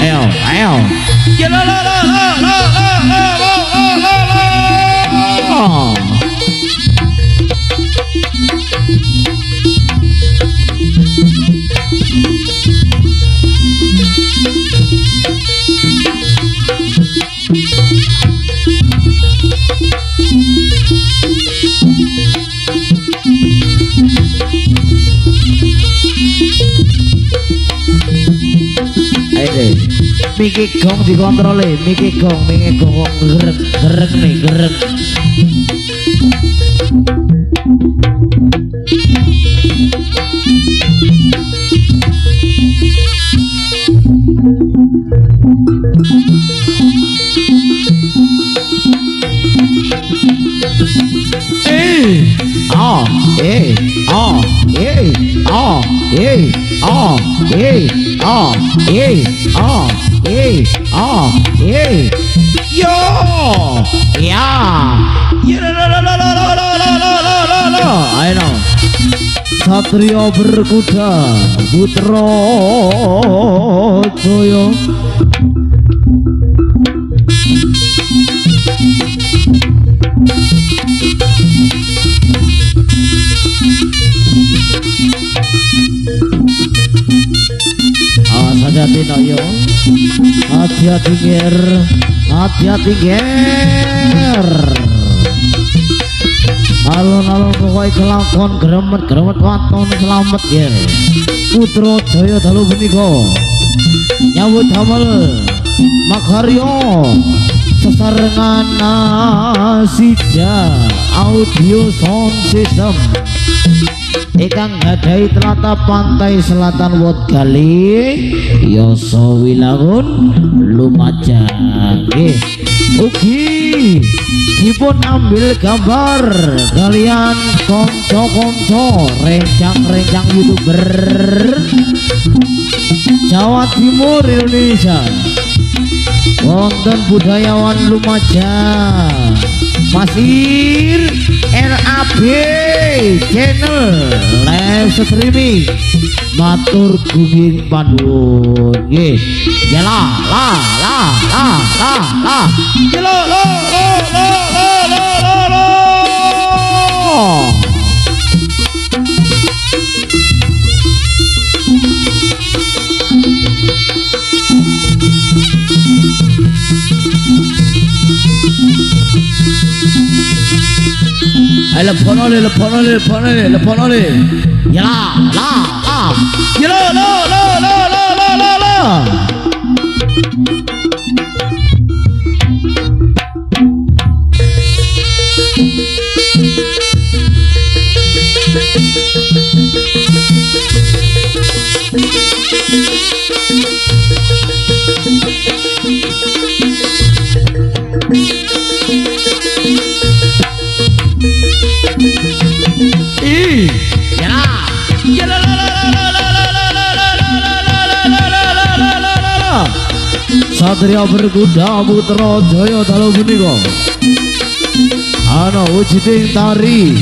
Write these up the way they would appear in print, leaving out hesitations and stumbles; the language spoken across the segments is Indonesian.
Ayo, ayo. Miki gong dikontrol miki gong gerek nih gerek. Yo ya ayo Satrio berkuda Putra Jaya. Hati-hati noyo, hati-hati ger, hati-hati ger. Alon-alon pokoknya kelakon geremet waton selamat ger. Putra Jaya dalu punika nyambut damel makarya sesarengan Asija Audio Sound System ingkang gadhahi tlatah pantai selatan Wot Gali Yasa Wilangun Lumajang. Nggih ugi dipun ambil gambar kalian konco-konco rencang-rencang YouTuber Jawa Timur Indonesia wonten budayawan Lumajang Masir RAB channel live streaming matur gunging panuwun nggih ya la leponole ya la ya la Satria berkuda Putra Jaya dalu punika ana wujuding tari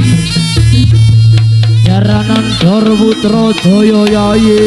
jaranan Dor Putra Jaya yaye.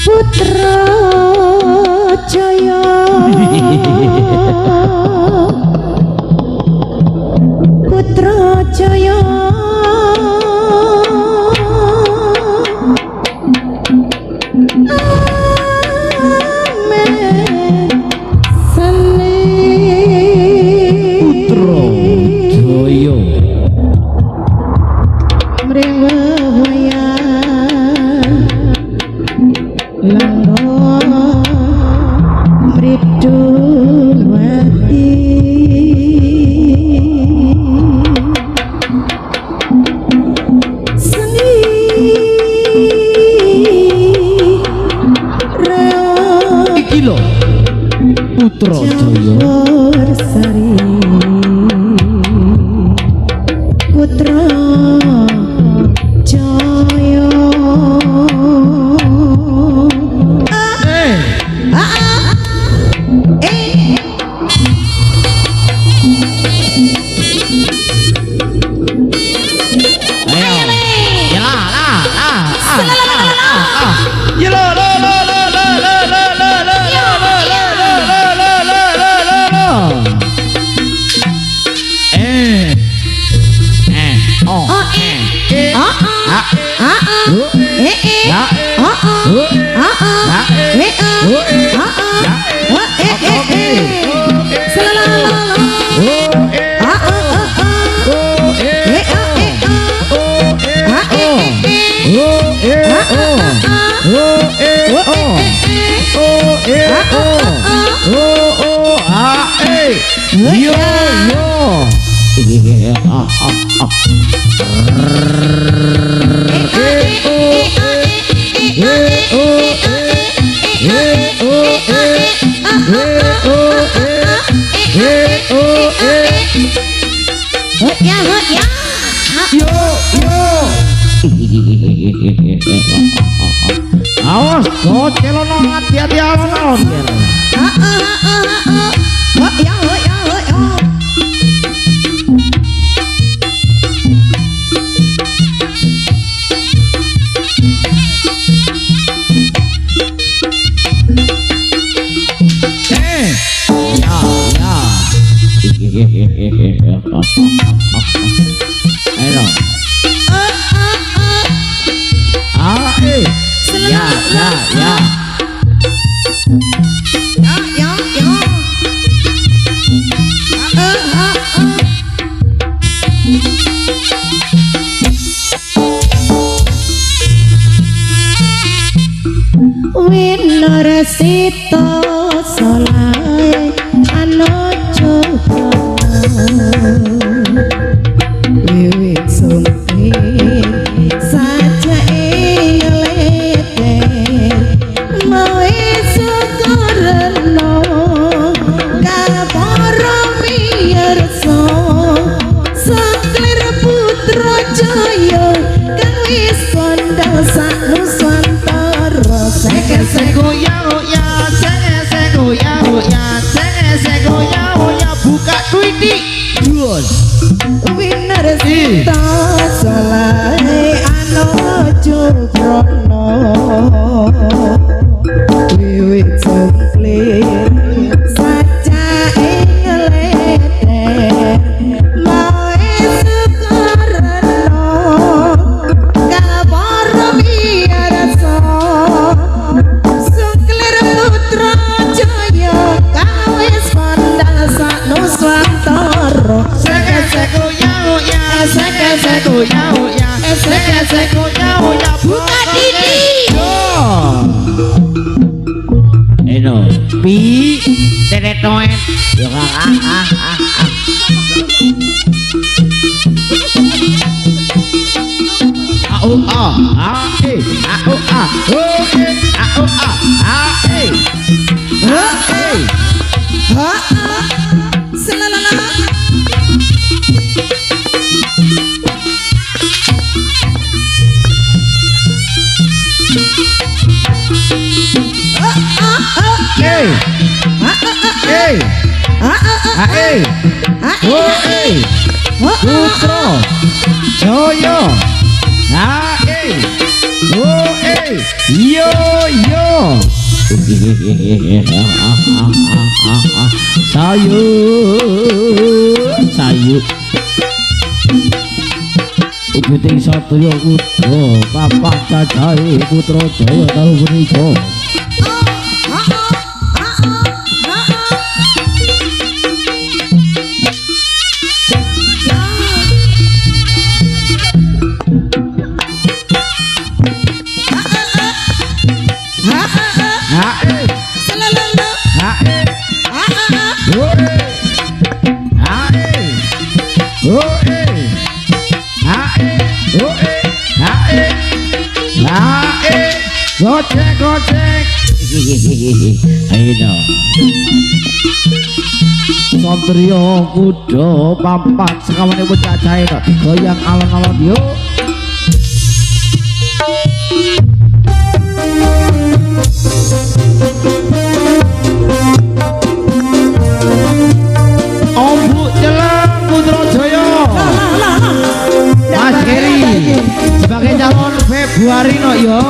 Putra Jaya Putra Jaya dewa wayang langgo mridulwati seni reo iki lho Putra Jaya Sari Putra Jaya awas kok celono hati-hati alon-alon Sita solai anojo wiwit sumpit saja ingelete mawe sukarno kapara miyarsa saklir putra jaya kang wis kandha sak nusantara seko ya buka tweety winner sita solai anojo krono wiwit sumplit saja ingelete mawe sukarno kapara miyarsa saklir putra jaya kawis pandal sak nusantara buka didi eno pi teretoen yo Putra Jaya yo sayu Uguting Satya Putra papak cacahe Putra Jaya tahu punika Gocek gocek. Ayo dong. Satrio kuda papat sekawane bocah cahe kok digoyang alon-alon yo. Ombu Jelang Putrajaya. Mas Heri sebagai calon Februari no yo.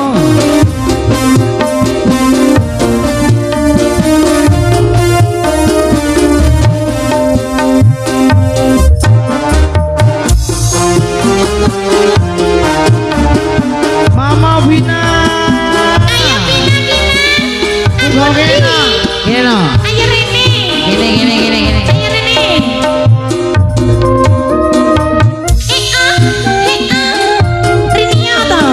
Mama Vina. Ayo Vina. Gino. Ayo Rene. Gini. Ayo Rene. Rini to.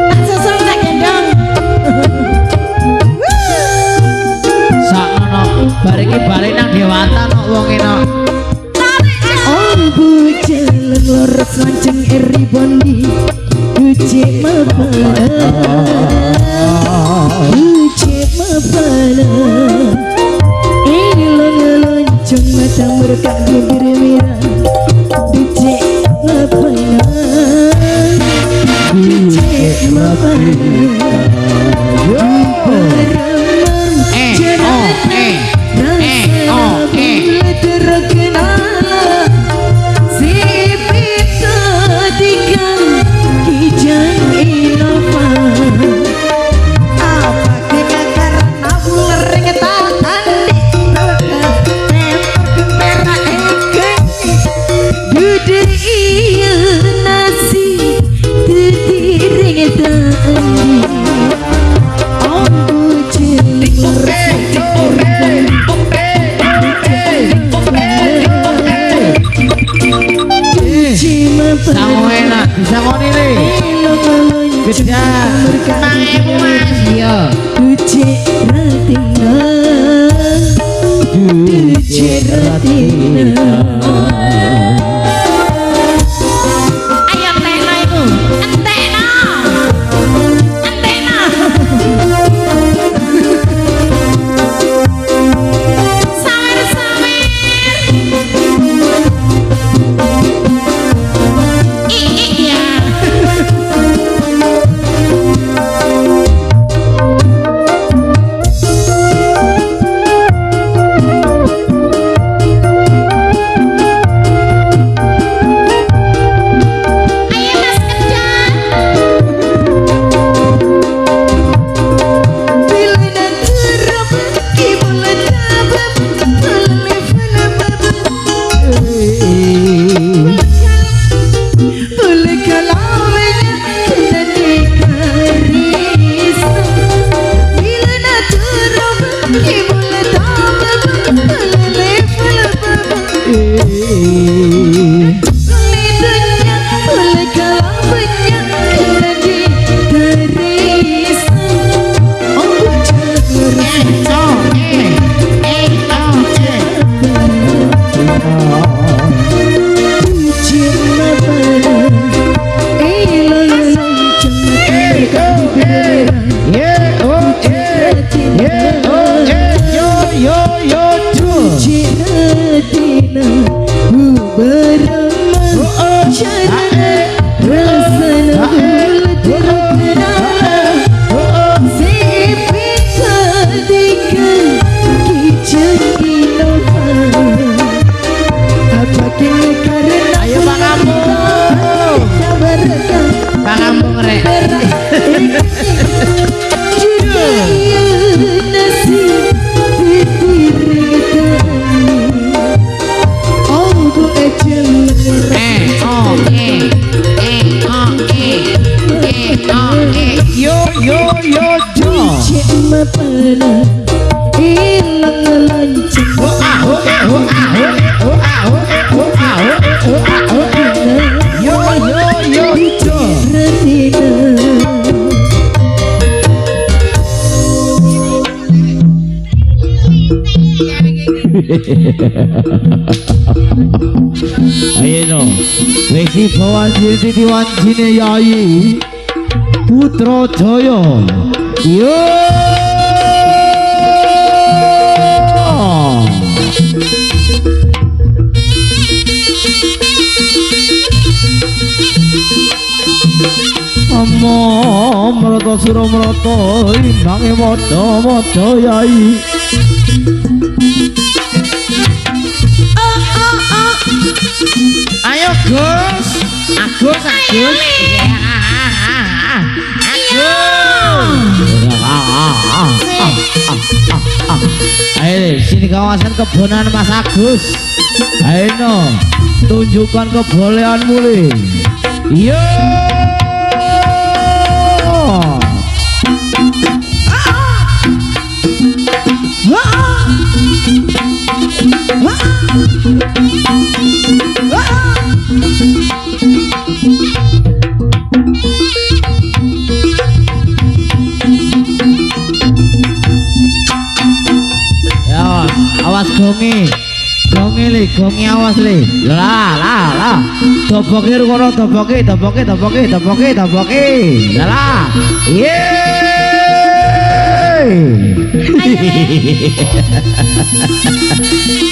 Tak susul tak gendong. Sakmono bariki bali nang Dewata no wong eno. Oh bujel lores lanceng eri bondi. Uji mapana. Ini lonceng mata merkak bibir merah. Uji mapana. Uji mapana. Sangoena bisa ngoni nih. Kerja mangeku Mas yo. Duce ratina. Duce ratina. Ayo entekno iku. Entekno. Entekno. Sawer-sawer. Iya. Ayo no, wis bawa diri diwanjine yai. Putrajaya. Yo. Amma mrata sira mrata inange modha-modha yai. Ayo Gus, Agus, Agus. Ayo sini kawasan kebonan Mas Agus. Ayo no, tunjukkan kebolehanmu le. Yo. Ya, awas gongi. Gongi le, gongi awas le. Lah. Doboke kono, doboke. Lah.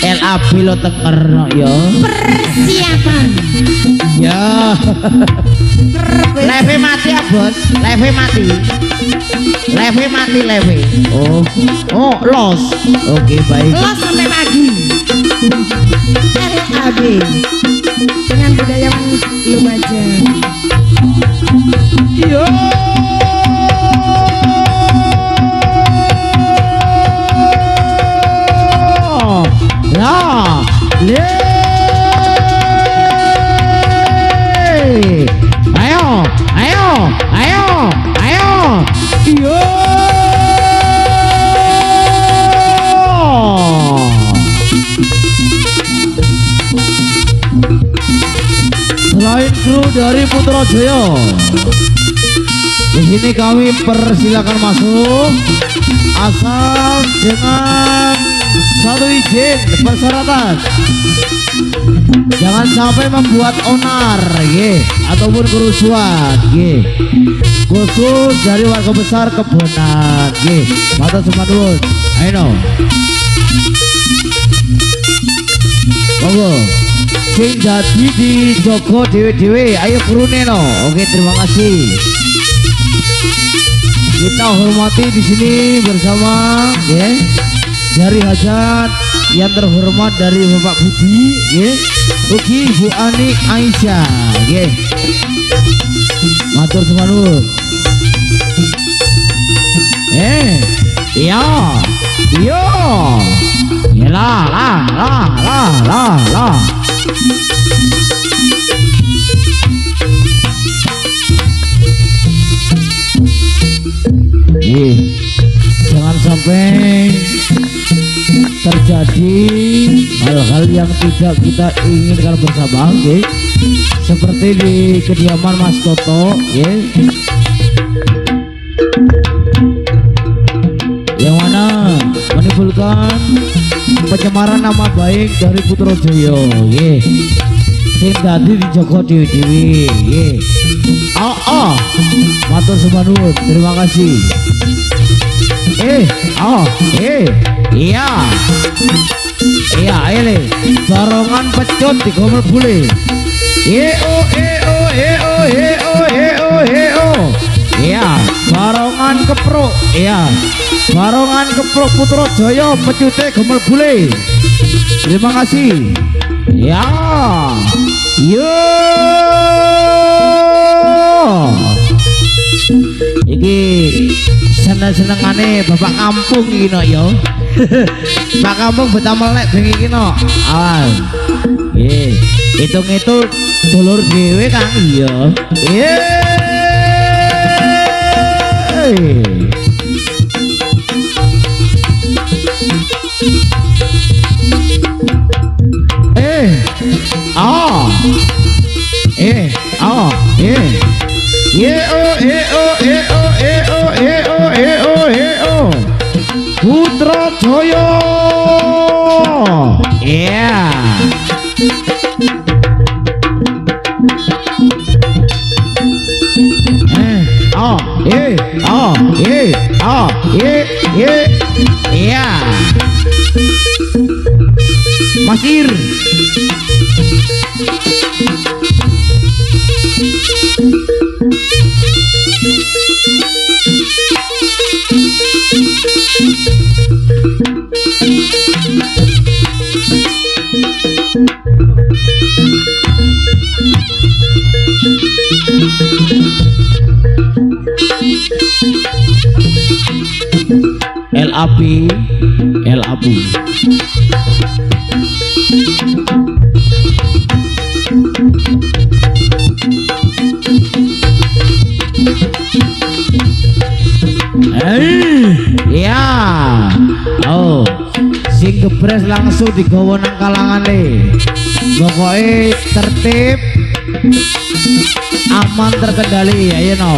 LA pilot tekerno ya. Persiapan. Ya. Live mati ya, Bos. Live mati. Oh, los. Oke, baik. Los sampai pagi. LAB dengan budayawan Lumajang. Yo. Ya, le. Ayo. Yo. Selain kru dari Putrajaya, di sini kami persilakan masuk asal dengan satu izin persyaratan. Jangan sampai membuat onar, ataupun kerusuhan, khusus dari warga besar Kebonan, mata semanut. Ayo, monggo. Sing jadi di Joko dewe-dewe, ayo kurune no. Oke, terima kasih. Kita hormati di sini bersama, dari hajat yang terhormat dari Bapak Budi, Ugi Bu Ani Aisyah, matur semanut. Lah. Jangan sampai terjadi hal-hal yang tidak kita inginkan bersama, seperti di kediaman Mas Toto, yang mana menimbulkan pencemaran nama baik dari Putrajaya, sing dadi di Joko dewi-dewi, matur semanut, terima kasih. Iya, ayo barongan pecut di gomel bule. Iya, barongan keprok. Barongan keprok Putrajaya pecute gomel bule. Terima kasih. Ya. Yo. Iki seneng-senengane bapak kampung iki no ya. Pak kampung betah melek bengi iki no. Awan. Nggih, hitung-hitung dulur dhewe Kang iya. Putrajaya. Masir. LAP LAP ya oh sing gebres langsung digawa nang kalangane pokoknya tertib aman terkendali ayo no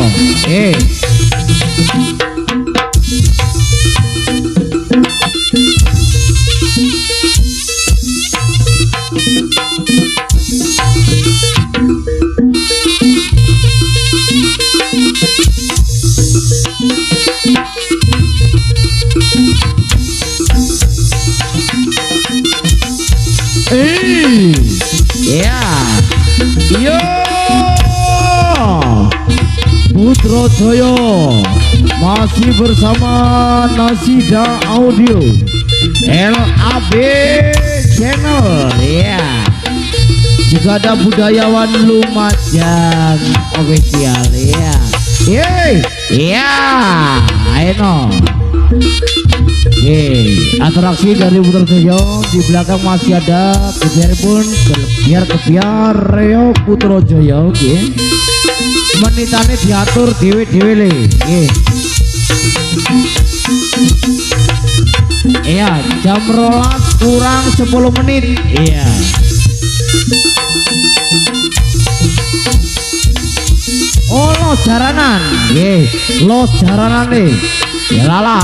ya yo Putrajaya masih bersama Nasida Audio LAB Channel ya juga ada budayawan Lumajang official ya ya ayo atraksi dari Putrajaya di belakang masih ada kebiar Reo Putrajaya menitannya diatur dewe-dewe le iya jam 12 kurang 10 menit iya oh los jaranan los jaranan nih ya lala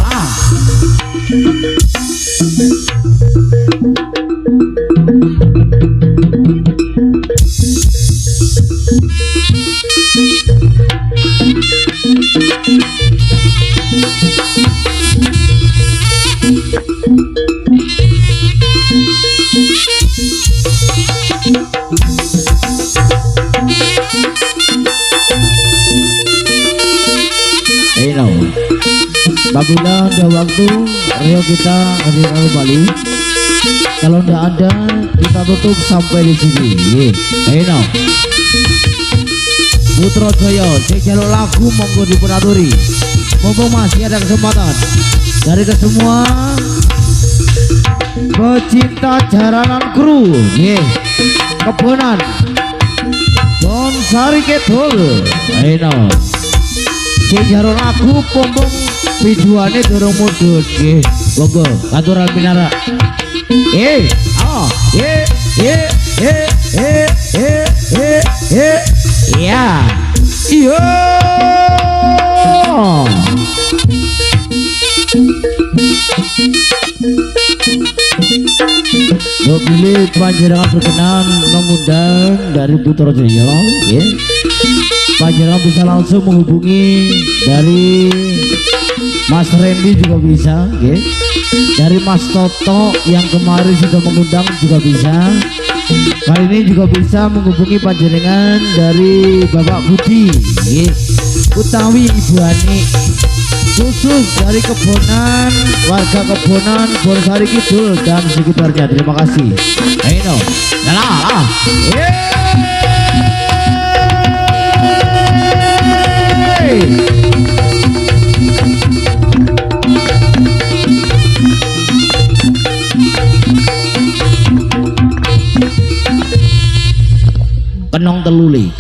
apabila ada waktu Rio kita hadir kembali, kalau tidak ada kita tutup sampai di sini. Ayo Putrajaya saya jalur lagu monggo dipenaturi, monggo masih ada kesempatan dari ke semua pecinta jaranan kru kebonan Bonsari Kidul. Ayo saya jalur lagu pompong videoannya dorong mudut monggo aturan minara iya Mobil panjenengan berkenan mengundang dari Putrajaya panjenengan bisa langsung menghubungi dari Mas Randy juga bisa dari Mas Toto yang kemarin sudah mengundang juga bisa, kali ini juga bisa menghubungi panjenengan dari Bapak Budi utawi Ibu Ani khusus dari Kebonan, warga Kebonan Bonsari Kidul dan sekitarnya. Terima kasih. Ayo lah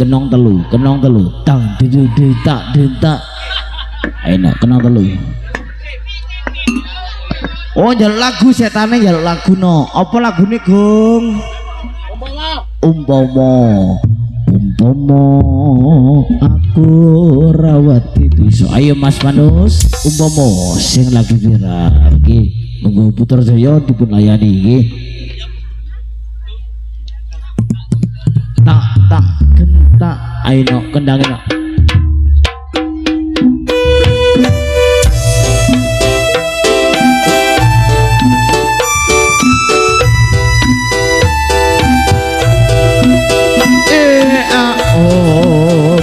kenong telu tang tak ayo kenong telu oh jaluk lagu setane jaluk lagu no apa lagune Gong umpama aku rawat itu ayo Mas Manus umpama sing lagi viral monggo Putrajaya dipun layani tak gentak ayo kendangin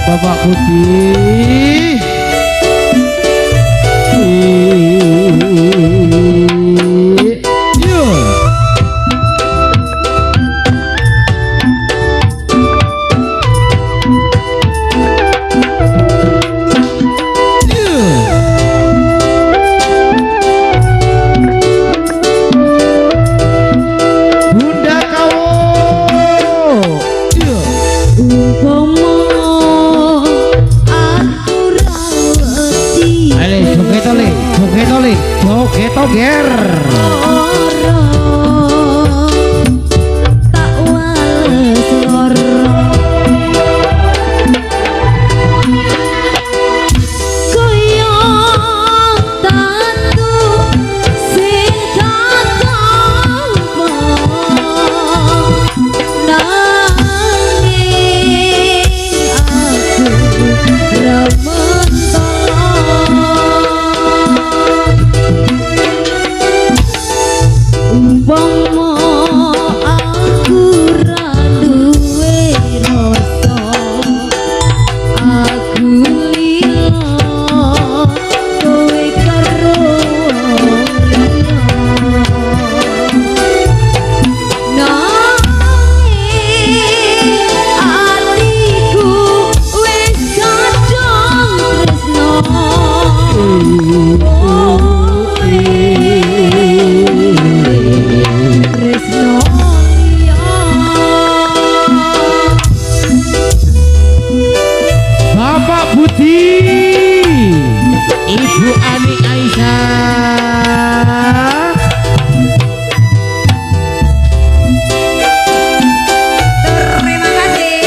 Bapak Budi. Yo. Bunda kau. Yo. Umpama aku ra wedi Ale joget ole, joget ole, joget oger. ora tak wales lara kaya tatu sing katampa nanging aku ra umpama aku ra duwe rasa aku lila kowe karo nanging atiku wis kadung tresno Bapak Budi, Ibu Ani Aisyah. terima kasih.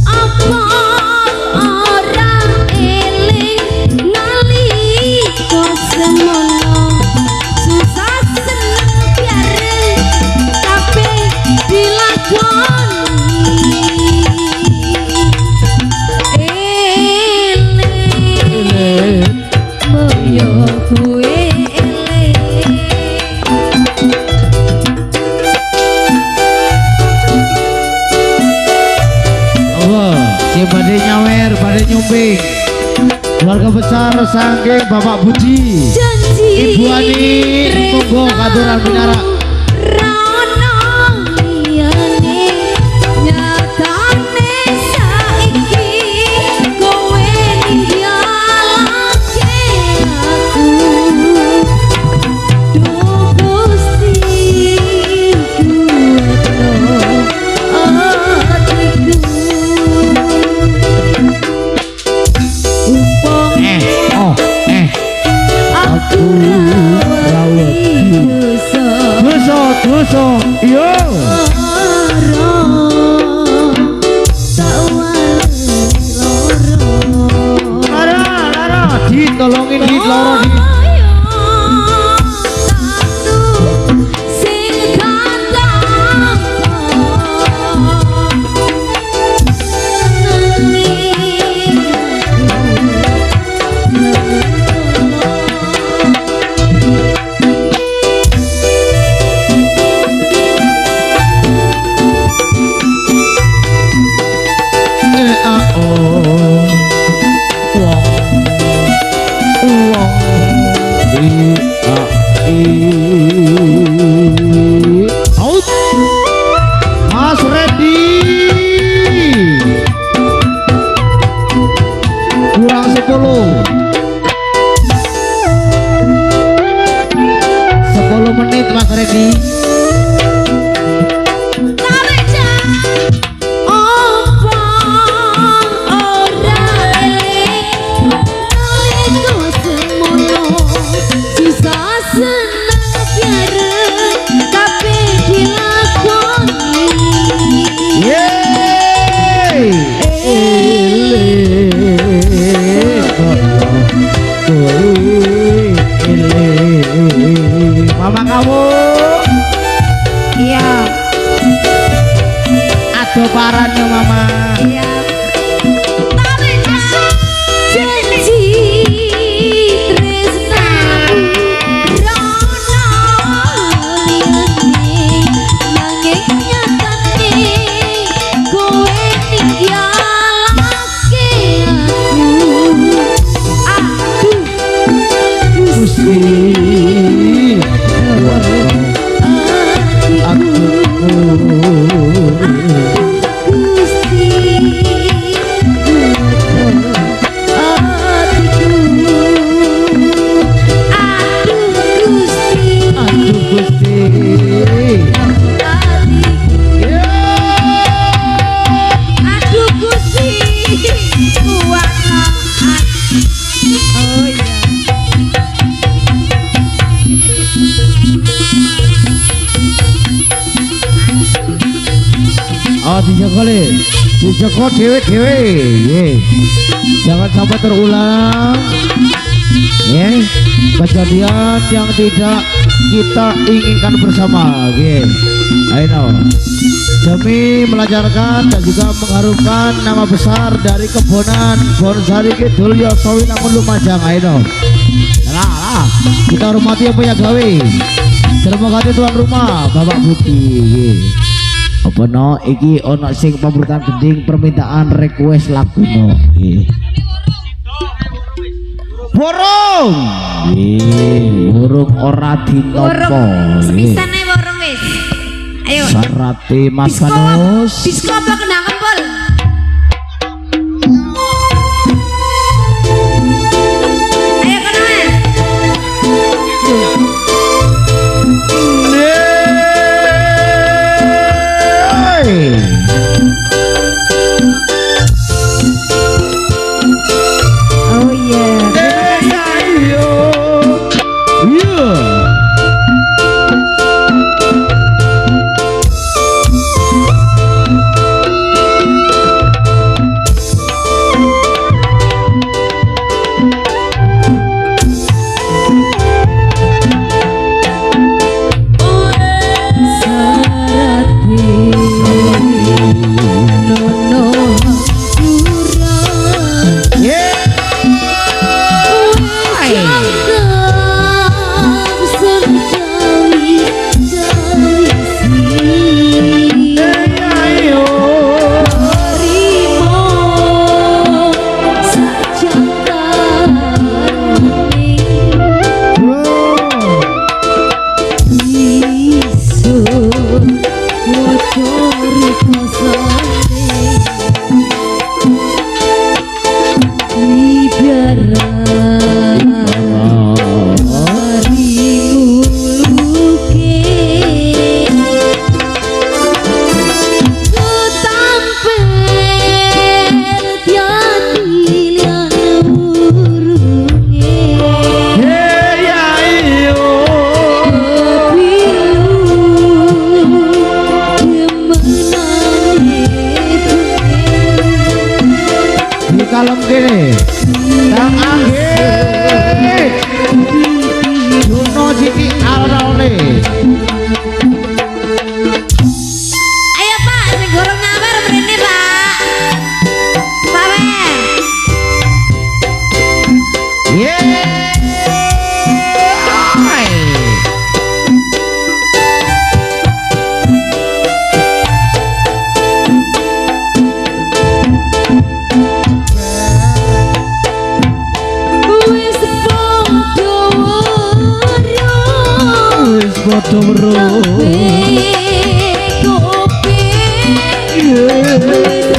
Apa orang eling nalika semono susah seneng biar kabeh dilakoni eling moyo kowe eling Oh, si pada nyawer, pada nyumbing. Keluarga besar saking Bapak Budi, janji Ibu Ani, monggo katuran minara. Rana liyane nyatane saiki kowe ninggalake aku Duh Gusti kuwatno atiku aku rawat dosa, dosa, yo. Lara, lara, ditolongin di loro di. Mas Reddy kurang 10 menit Mas Reddy. Susah senang kali dijaga dewe-dewe jangan sampai terulang ya kejadian yang tidak kita inginkan bersama ayo demi melancarkan dan juga mengharumkan nama besar dari Kebonan Bonsari Kidul Yosowi namun Lumajang ayo kita hormati yang punya gawe. Terima kasih tuan rumah Bapak Budi apa no iki ono sing pemberitahuan gending permintaan request lagu no burung burung ora dinopo sepisane borong wis ayo Sarati Mas Kanus disko apa kena kempol ayo kena oh yeah kalem kene tang akhir Juno Ciki alone ayo Pak sing gorong nyamar mrene Pak Pawe Bodoh bro kopi wis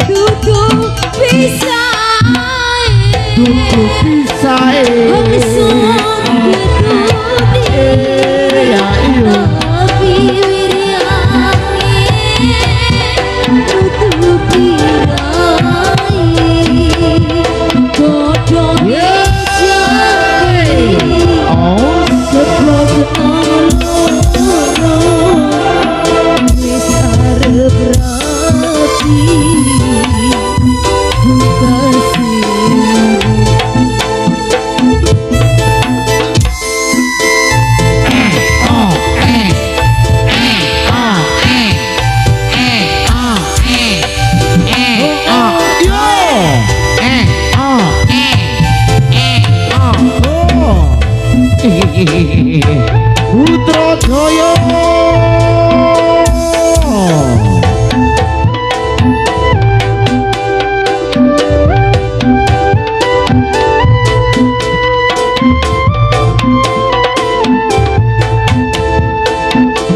duduk pisae ya iyo Putra Jaya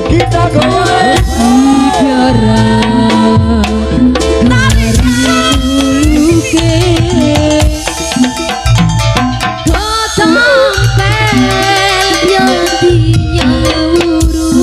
kita goyang Kota Pel yang dinyawur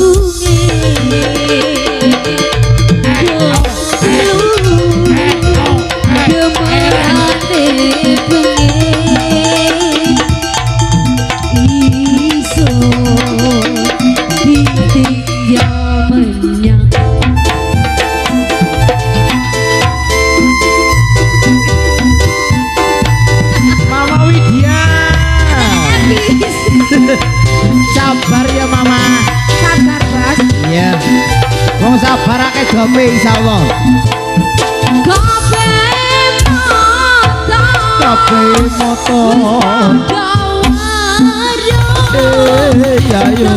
kabeh insyaallah. Kabeh motor. Ya yo.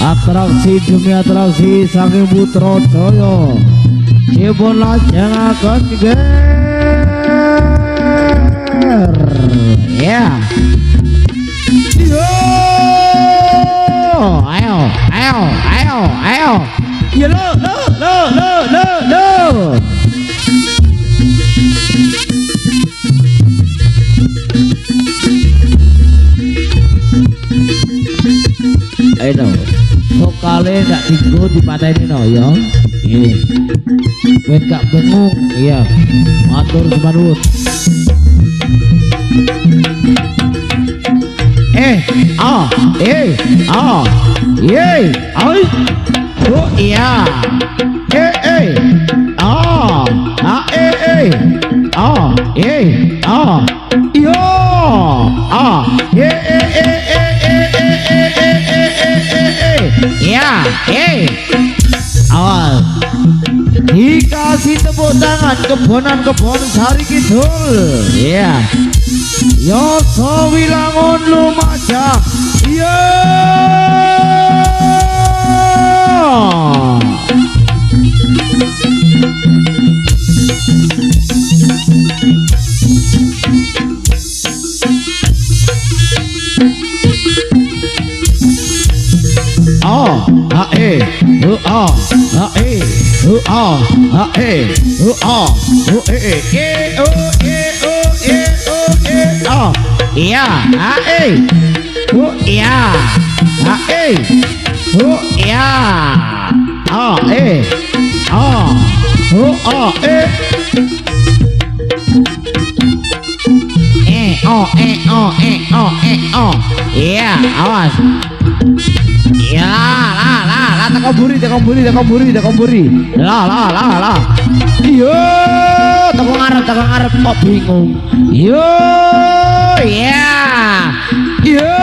Atraksi demi atraksi saking Putra Jaya dipun lajengaken ger. Ya. Yo. Ayo. Ya lo. Ayo. Vokale ndak tinggu dipateni no ya. Nggih. Ben gak bengong, iya. Matur sumanut. Oh iya. Awal dikasih tepuk tangan kebon Sari Kidul. Ya. Yo Sawilangun Lumajang. Iya. Awas. Ya, lah, takoburi. Lah. Yo, teko ngarep kok bingung. Yo, ya. Yo.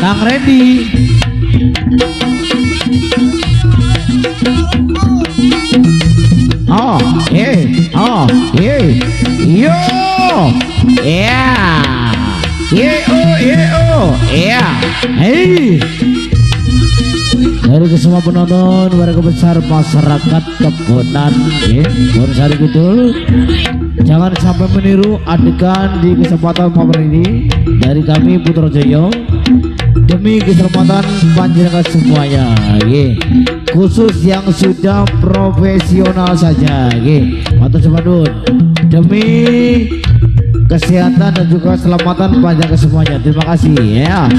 Kang Randy. Hei. Dari semua penonton, warga besar masyarakat Kebonan, Bon Sari Kidul, jangan sampai meniru adegan di kesempatan momen ini dari kami Putra Jaya demi keselamatan panjenengan semuanya, khusus yang sudah profesional saja, matur suwun demi kesehatan dan juga keselamatan panjenengan semuanya. Terima kasih ya.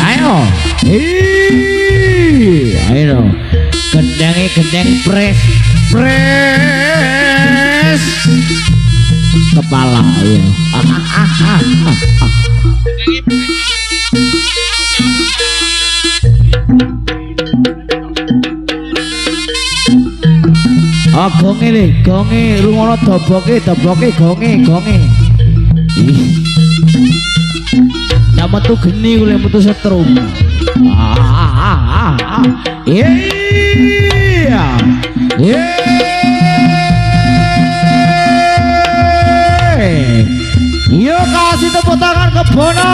Ayo. Gendeng press kepala ya. Gonge rungono doboke gonge. ndak metu geni kule metu setrum. Iya. Yuk kasih tepuk tangan ke Bono.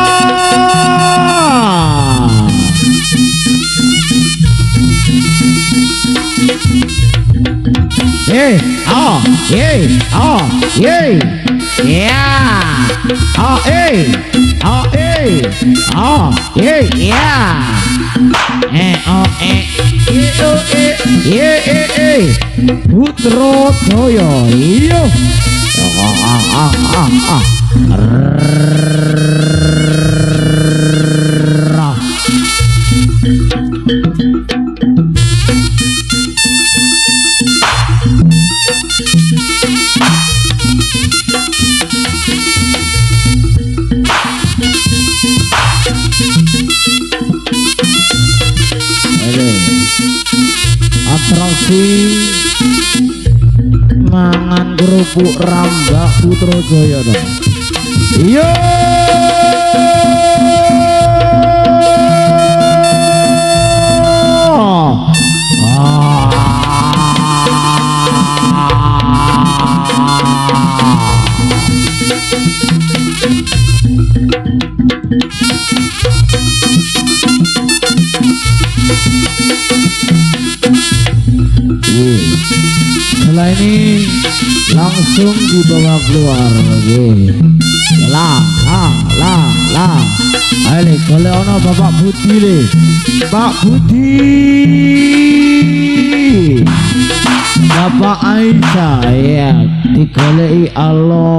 Putrajaya iya. Atraksi mangan kerupuk Rambak Putrajaya dong. Iya. Setelah ini langsung dibawa keluar lagi. Lah. Ayo kalau ono Bapak Budi le. Pak Budi. Bapak Aisyah ya digoleki alon-alon.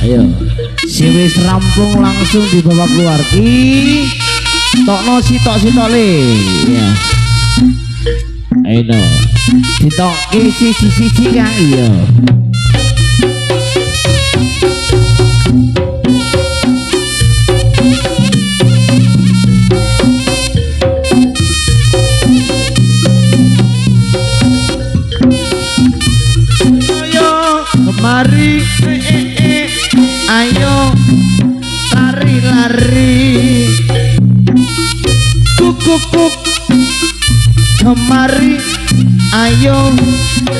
Ayo, si wis rampung langsung dibawa keluar ki. Tokno sitok-sitok le. Ya. Ayo, sitok ki siji-siji kang iya. Ayo kemari. Ayo lari-lari kuk kemari ayo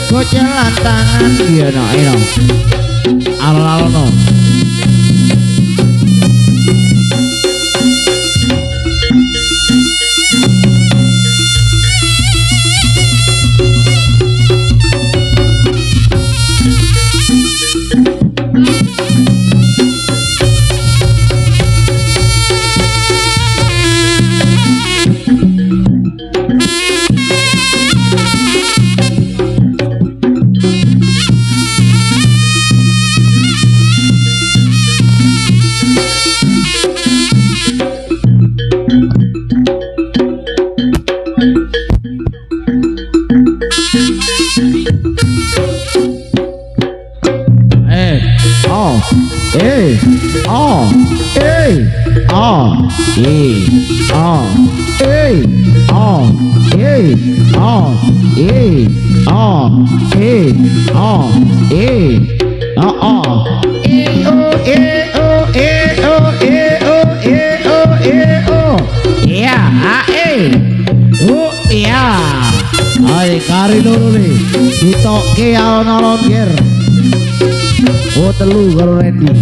gocelan tangan iya no ayo alon-alon no. Kari loro nih ditokke alon-alon ger. Oh telu karo Randy.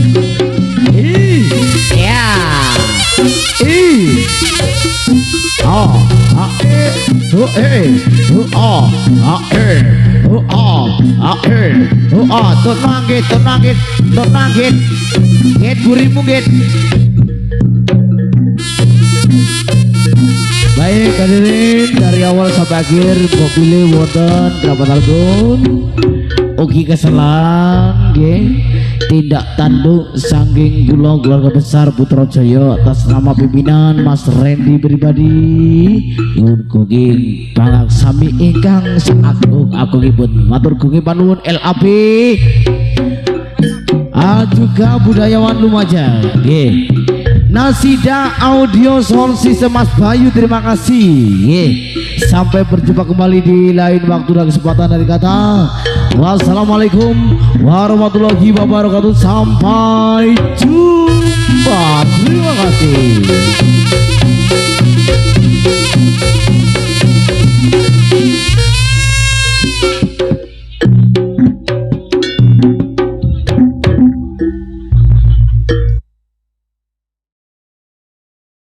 Ya. Tonangit. Get burimu get. Baik hadirin dari awal sampai akhir mobilnya wonten berapa tahun ugi keselan nggih tindak tanduk saking kula keluarga besar Putrajaya atas nama pimpinan Mas Randy pribadi nyuwun gunging pangaksami ingkang agung-agungipun matur gunging panuwun LAP juga budayawan Lumajang nggih. Nasida Audio Sound System Mas Bayu, terima kasih. Sampai berjumpa kembali di lain waktu dan kesempatan. Dari kata wassalamualaikum warahmatullahi wabarakatuh. Sampai jumpa. Terima kasih.